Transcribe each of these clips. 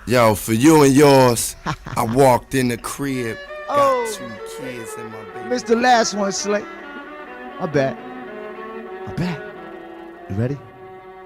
Yo, for you and yours, I walked in the crib, got 2 kids in my baby. Missed the last one, Slay. I bet. You ready?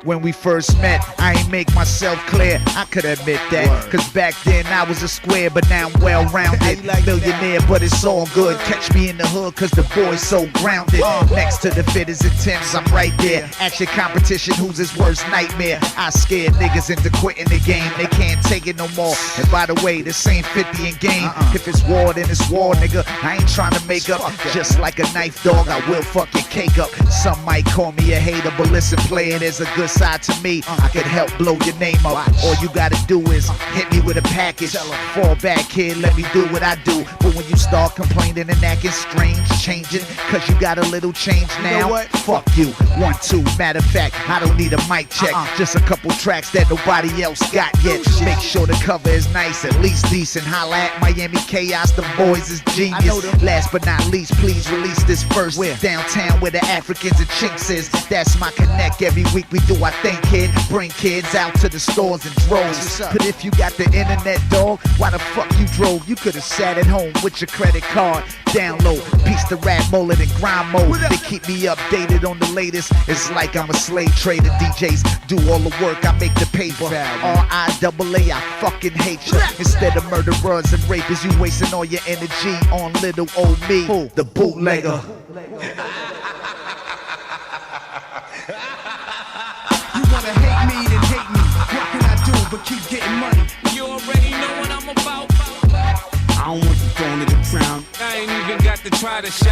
When we first met, I ain't make myself clear, I could admit that. Cause back then I was a square, but now I'm well-rounded. Millionaire, but it's all good. Catch me in the hood, cause the boy's so grounded. Next to the fitters and Timbs, I'm right there. Action competition, who's his worst nightmare? I scared niggas into quitting the game. They can't take it no more. And by the way, this ain't 50 in game. If it's war, then it's war, nigga. I ain't trying to make up. Just like a knife dog, I will fuck your cake up. Some might call me a hater, but listen, player, there's a good side to me. I could help blow your name up. All you gotta do is hit me with a package. Fall back, kid, let me do what I do. But when you start complaining and acting strange, changing, cause you got a little change now, fuck you. 1, 2, matter of fact, I don't need a mic check. Just a couple tracks that nobody else got yet. Make sure the cover is nice, at least decent. Holla at Miami Chaos, the boys is genius. Last but not least, please release this verse. Downtown where the Africans and chinks is. That's my connect. Every week we do our thing, kid. Bring kids out to the stores and droves. But if you got the internet, dog, why the fuck you drove? You could've sat at home with your credit card. Download, piece the rap mullet and grind mode. They keep me updated on the latest. It's like I'm a slave trader. DJs do all the work, I make the paper. R-I-double-A, I fucking hate you. Instead of murderers and rapists, you wasting all your energy on little old me, the bootlegger. Wanna hate me, then hate me. What can I do but keep getting money? You already know what I'm about. I don't want the throne to the crown. I ain't even got to try to shine.